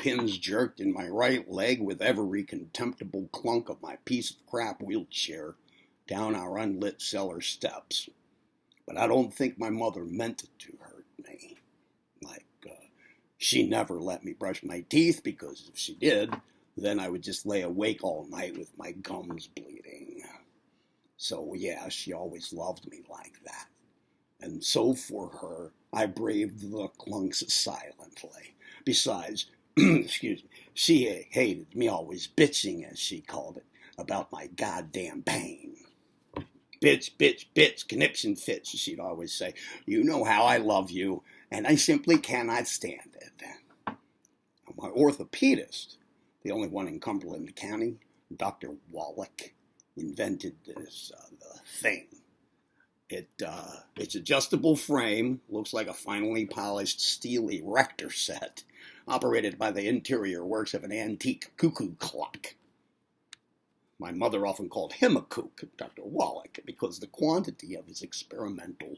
pins jerked in my right leg with every contemptible clunk of my piece of crap wheelchair down our unlit cellar steps. But I don't think my mother meant it to hurt me. She never let me brush my teeth, because if she did, then I would just lay awake all night with my gums bleeding. So yeah, she always loved me like that. And so for her, I braved the clunks silently. Besides, excuse me, she hated me always bitching, as she called it, about my goddamn pain. Bitch, bitch, bitch, conniption fits, she'd always say. You know how I love you, and I simply cannot stand it. My orthopedist, the only one in Cumberland County, Dr. Wallach, invented this thing. It's adjustable frame, looks like a finely polished steel erector set, operated by the interior works of an antique cuckoo clock. My mother often called him a kook, Dr. Wallach, because the quantity of his experimental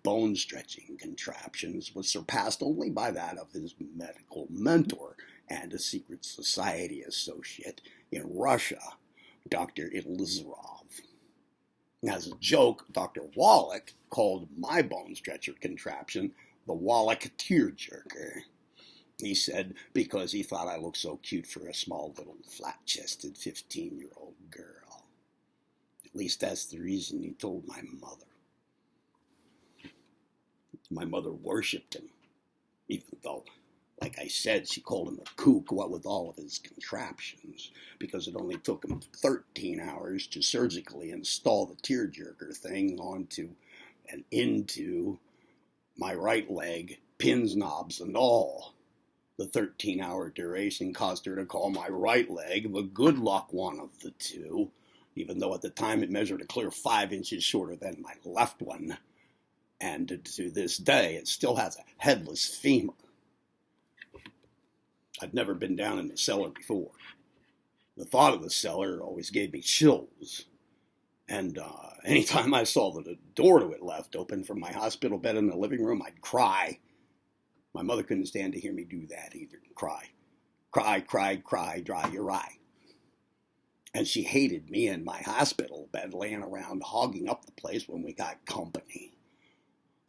bone-stretching contraptions was surpassed only by that of his medical mentor and a secret society associate in Russia, Dr. Ilizarov. As a joke, Dr. Wallach called my bone-stretcher contraption the Wallach tearjerker. He said because he thought I looked so cute for a small little flat-chested 15-year-old girl. At least that's the reason he told my mother. My mother worshipped him, even though, like I said, she called him a kook, what with all of his contraptions, because it only took him 13 hours to surgically install the tearjerker thing onto and into my right leg, pins, knobs, and all. The 13-hour duration caused her to call my right leg the good luck one of the two, even though at the time it measured a clear 5 inches shorter than my left one. And to this day, it still has a headless femur. I'd never been down in the cellar before. The thought of the cellar always gave me chills. And anytime I saw the door to it left open from my hospital bed in the living room, I'd cry. My mother couldn't stand to hear me do that either. Cry. Cry, cry, cry, dry your eye. And she hated me in my hospital bed laying around hogging up the place when we got company.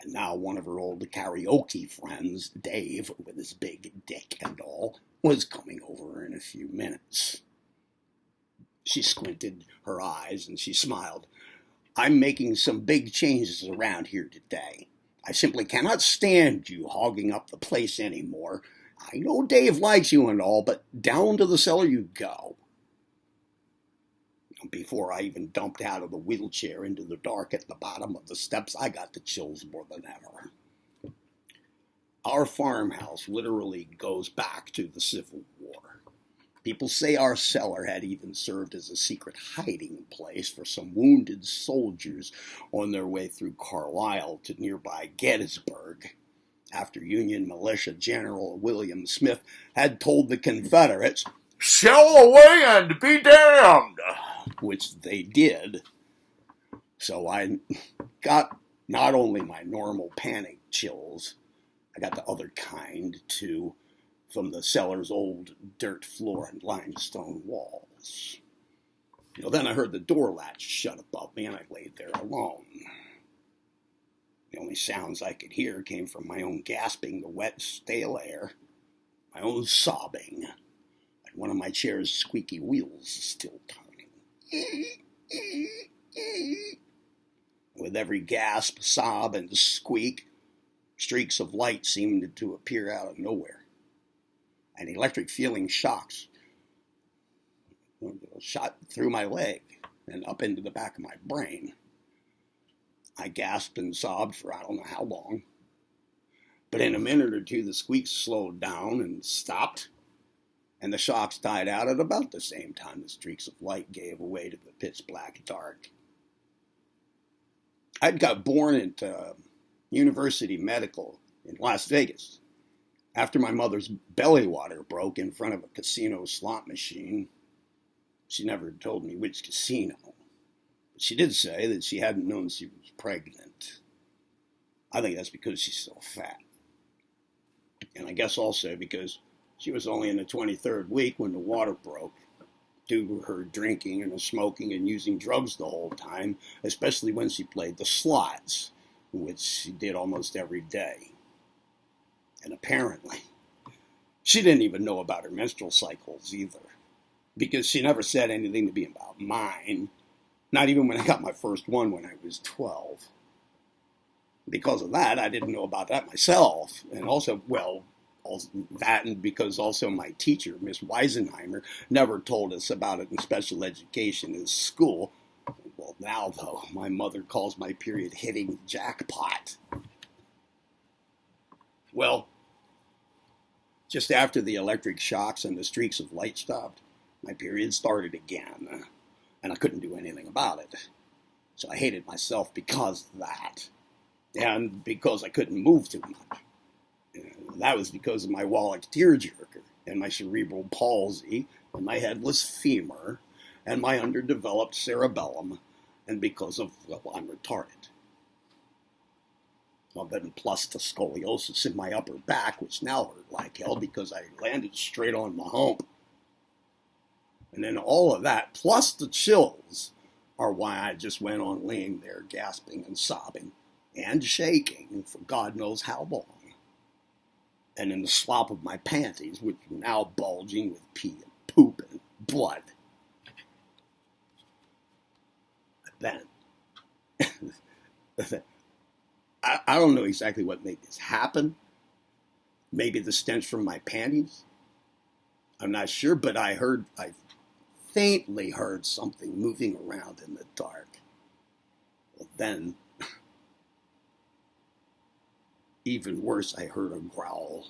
And now one of her old karaoke friends, Dave, with his big dick and all, was coming over in a few minutes. She squinted her eyes and she smiled. I'm making some big changes around here today. I simply cannot stand you hogging up the place anymore. I know Dave likes you and all, but down to the cellar you go. Before I even dumped out of the wheelchair into the dark at the bottom of the steps, I got the chills more than ever. Our farmhouse literally goes back to the Civil War. People say our cellar had even served as a secret hiding place for some wounded soldiers on their way through Carlisle to nearby Gettysburg, after Union militia General William Smith had told the Confederates, "Shell away and be damned," which they did. So I got not only my normal panic chills, I got the other kind too, from the cellar's old dirt floor and limestone walls. Then I heard the door latch shut above me and I laid there alone. The only sounds I could hear came from my own gasping the wet, stale air, my own sobbing, and one of my chair's squeaky wheels still turning. With every gasp, sob, and squeak, streaks of light seemed to appear out of nowhere, and electric feeling shocks shot through my leg and up into the back of my brain. I gasped and sobbed for I don't know how long, but in a minute or two the squeaks slowed down and stopped, and the shocks died out at about the same time the streaks of light gave way to the pitch black dark. I'd got born into University Medical in Las Vegas after my mother's belly water broke in front of a casino slot machine. She never told me which casino, but she did say that she hadn't known she was pregnant. I think that's because she's so fat. And I guess also because She was only in the 23rd week when the water broke due to her drinking and smoking and using drugs the whole time, especially when she played the slots, which she did almost every day. And apparently, she didn't even know about her menstrual cycles either, because she never said anything to me about mine, not even when I got my first one when I was 12. Because of that, I didn't know about that myself. And also, well, that and because also my teacher, Miss Weisenheimer, never told us about it in special education in school. Well, now, though, my mother calls my period hitting jackpot. Well, just after the electric shocks and the streaks of light stopped, my period started again, and I couldn't do anything about it. So I hated myself because of that, and because I couldn't move too much. And that was because of my Wallach tearjerker, and my cerebral palsy, and my headless femur, and my underdeveloped cerebellum, and because of, well, I'm retarded. Well, then plus the scoliosis in my upper back, which now hurt like hell because I landed straight on my hump. And then all of that, plus the chills, are why I just went on laying there gasping and sobbing and shaking for God knows how long. And in the slop of my panties, which were now bulging with pee and poop and blood. Then, I don't know exactly what made this happen. Maybe the stench from my panties. I'm not sure, but I faintly heard something moving around in the dark. Well, then, even worse, I heard a growl.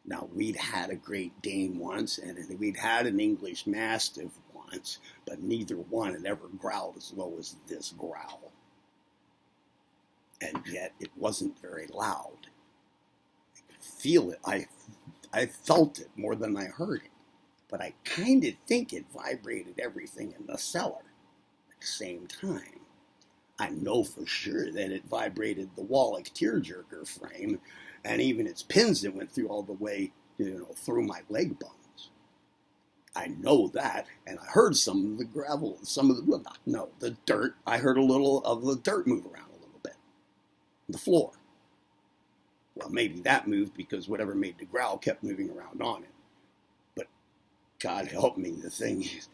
Now, we'd had a Great Dane once, and we'd had an English Mastiff once, but neither one had ever growled as low as this growl. And yet, it wasn't very loud. I could feel it. I felt it more than I heard it. But I kind of think it vibrated everything in the cellar at the same time. I know for sure that it vibrated the Wallach tearjerker frame, and even its pins that went through all the way, through my leg bones. I know that, and I heard some of the gravel, the dirt. I heard a little of the dirt move around a little bit. The floor. Well, maybe that moved because whatever made the growl kept moving around on it. But God help me, the thing is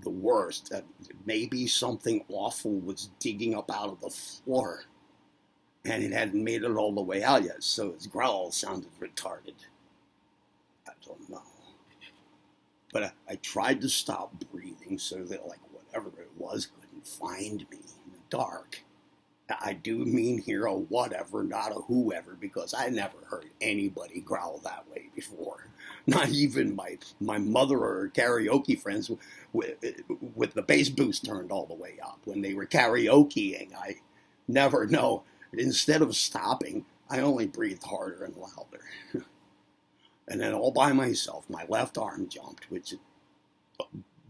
the worst. Maybe something awful was digging up out of the floor. And it hadn't made it all the way out yet, so its growl sounded retarded. I don't know. But I tried to stop breathing so that, whatever it was couldn't find me in the dark. I do mean here a whatever, not a whoever, because I never heard anybody growl that way before. Not even my mother or her karaoke friends with the bass boost turned all the way up. When they were karaokeing, I never know. Instead of stopping, I only breathed harder and louder. And then all by myself, my left arm jumped, which it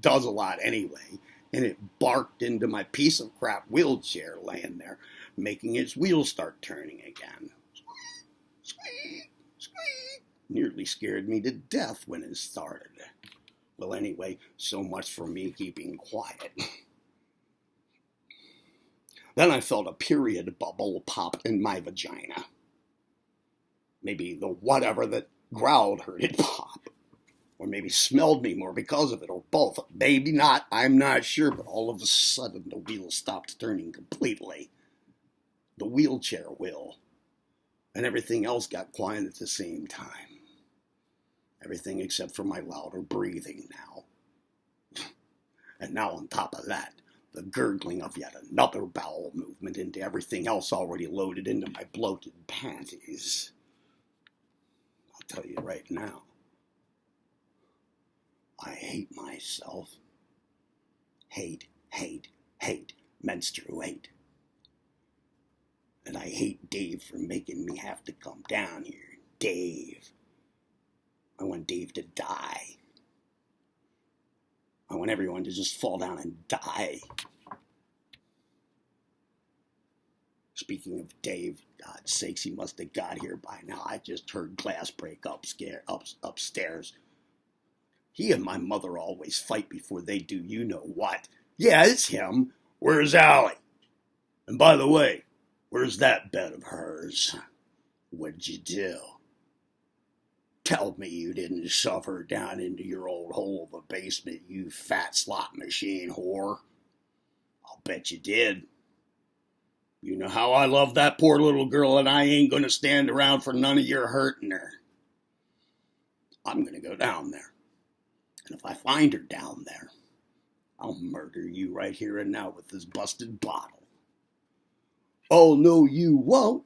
does a lot anyway, and it barked into my piece of crap wheelchair laying there, making its wheels start turning again. Squeak, squeak. Nearly scared me to death when it started. Well, anyway, so much for me keeping quiet. Then I felt a period bubble pop in my vagina. Maybe the whatever that growled heard it pop. Or maybe smelled me more because of it, or both. Maybe not, I'm not sure, but all of a sudden the wheel stopped turning completely. The wheelchair wheel. And everything else got quiet at the same time. Everything except for my louder breathing now. And now on top of that, the gurgling of yet another bowel movement into everything else already loaded into my bloated panties. I'll tell you right now, I hate myself. Hate, menstruate. And I hate Dave for making me have to come down here. Dave. I want Dave to die. I want everyone to just fall down and die. Speaking of Dave, God's sakes, he must have got here by now. I just heard glass break upstairs. He and my mother always fight before they do you know what. Yeah, it's him. Where's Allie? And by the way, where's that bed of hers? What'd you do? Tell me you didn't shove her down into your old hole of a basement, you fat slot machine whore. I'll bet you did. You know how I love that poor little girl, and I ain't gonna stand around for none of your hurting her. I'm gonna go down there. And if I find her down there, I'll murder you right here and now with this busted bottle. Oh, no, you won't.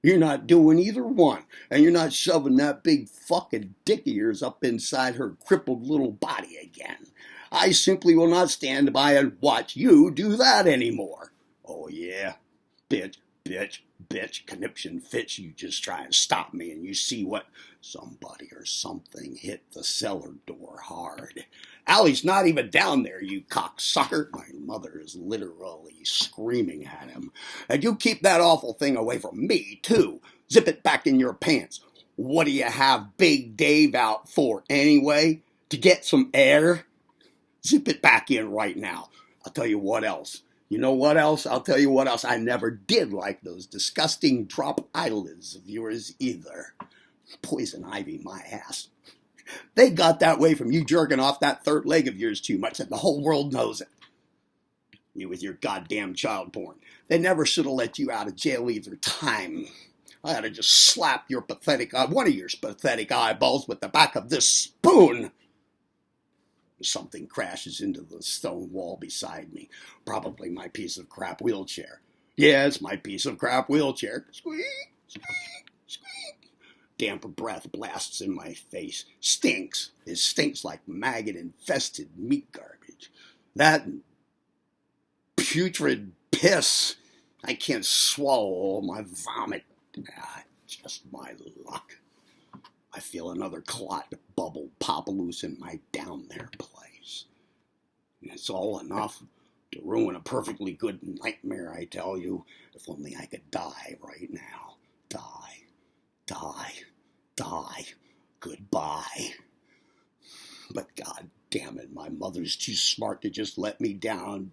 You're not doing either one. And you're not shoving that big fucking dick of yours up inside her crippled little body again. I simply will not stand by and watch you do that anymore. Oh, yeah. Bitch, conniption fits. You just try and stop me, and you see what? Somebody or something hit the cellar door hard. Allie's not even down there, you cocksucker. My mother is literally screaming at him. And you keep that awful thing away from me, too. Zip it back in your pants. What do you have Big Dave out for, anyway? To get some air? Zip it back in right now. I'll tell you what else. You know what else? I'll tell you what else. I never did like those disgusting drop eyelids of yours either. Poison ivy, my ass. They got that way from you jerking off that third leg of yours too much, and the whole world knows it. You with your goddamn child porn. They never should have let you out of jail either time. I ought to just slap your one of your pathetic eyeballs with the back of this spoon. Something crashes into the stone wall beside me. Probably my piece of crap wheelchair. Yeah, it's my piece of crap wheelchair. Squeak, squeak, squeak. Damp breath blasts in my face. Stinks. It stinks like maggot-infested meat garbage. That putrid piss. I can't swallow all my vomit. Just my luck. I feel another clot bubble pop loose in my down there place. And it's all enough to ruin a perfectly good nightmare, I tell you. If only I could die right now. Die. Goodbye. But God damn it, my mother's too smart to just let me down,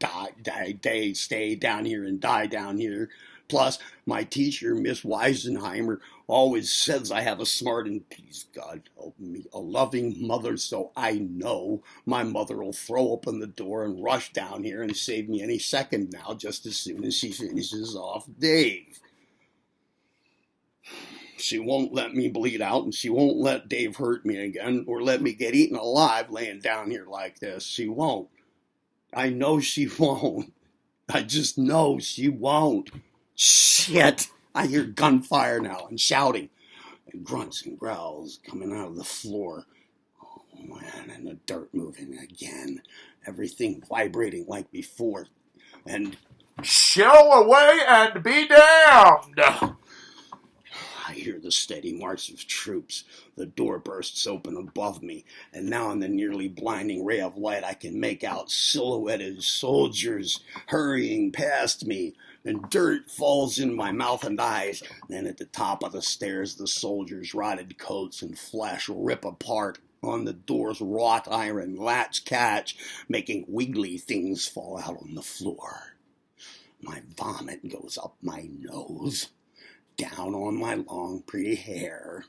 stay down here and die down here. Plus, my teacher, Miss Weisenheimer, always says I have a smart and, please God help me, a loving mother, so I know my mother will throw open the door and rush down here and save me any second now, just as soon as she finishes off Dave. She won't let me bleed out, and she won't let Dave hurt me again, or let me get eaten alive laying down here like this. She won't. I know she won't. I just know she won't. Shit! I hear gunfire now and shouting and grunts and growls coming out of the floor. Oh man, and the dirt moving again. Everything vibrating like before. And shell away and be damned! I hear the steady march of troops. The door bursts open above me, and now in the nearly blinding ray of light I can make out silhouetted soldiers hurrying past me, and dirt falls in my mouth and eyes. Then at the top of the stairs the soldiers' rotted coats and flesh rip apart on the door's wrought iron latch catch, making wiggly things fall out on the floor. My vomit goes up my nose, down on my long, pretty hair,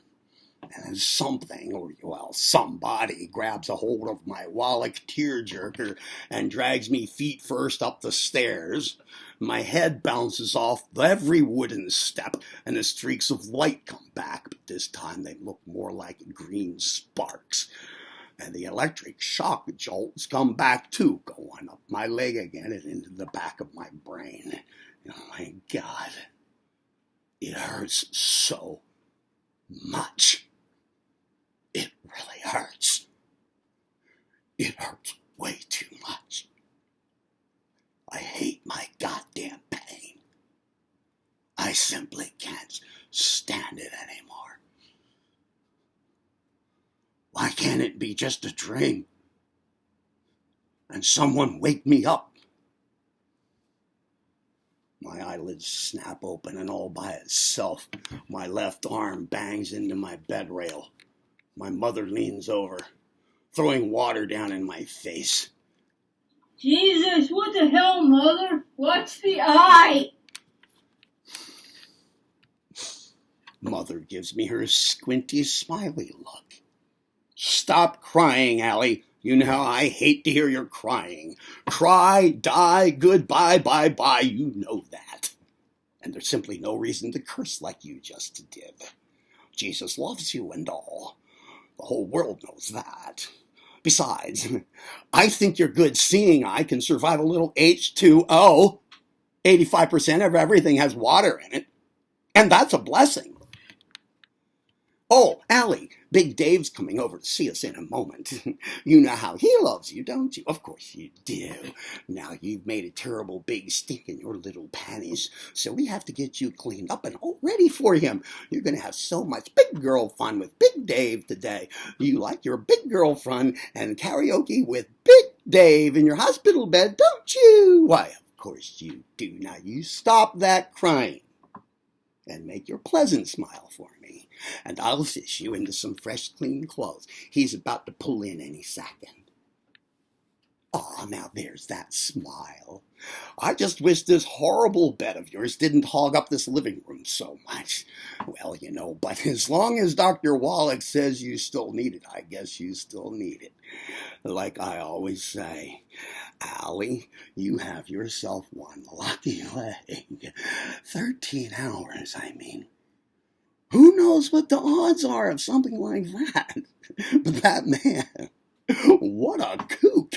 and then something, or well, somebody grabs a hold of my Wallach tearjerker and drags me feet first up the stairs. My head bounces off every wooden step, and the streaks of light come back, but this time they look more like green sparks. And the electric shock jolts come back too, going up my leg again and into the back of my brain. Oh my God. It hurts so much. It really hurts. It hurts way too much. I hate my goddamn pain. I simply can't stand it anymore. Why can't it be just a dream? And someone wake me up? My eyelids snap open, and all by itself, my left arm bangs into my bed rail. My mother leans over, throwing water down in my face. Jesus, what the hell, Mother? What's the eye? Mother gives me her squinty, smiley look. Stop crying, Allie. You know how I hate to hear your crying. Cry, die, goodbye, bye-bye, you know that. And there's simply no reason to curse like you just did. Jesus loves you and all. The whole world knows that. Besides, I think your good seeing eye can survive a little H2O. 85% of everything has water in it. And that's a blessing. Oh, Allie, Big Dave's coming over to see us in a moment. You know how he loves you, don't you? Of course you do. Now you've made a terrible big stink in your little panties, so we have to get you cleaned up and all ready for him. You're going to have so much big girl fun with Big Dave today. You like your big girl fun and karaoke with Big Dave in your hospital bed, don't you? Why, of course you do. Now you stop that crying and make your pleasant smile for me, and I'll fish you into some fresh, clean clothes. He's about to pull in any second. Aw, now there's that smile. I just wish this horrible bed of yours didn't hog up this living room so much. Well, you know, but as long as Dr. Wallach says you still need it, I guess you still need it. Like I always say, Allie, you have yourself one lucky leg. 13 hours, I mean. Who knows what the odds are of something like that? But that man, what a kook.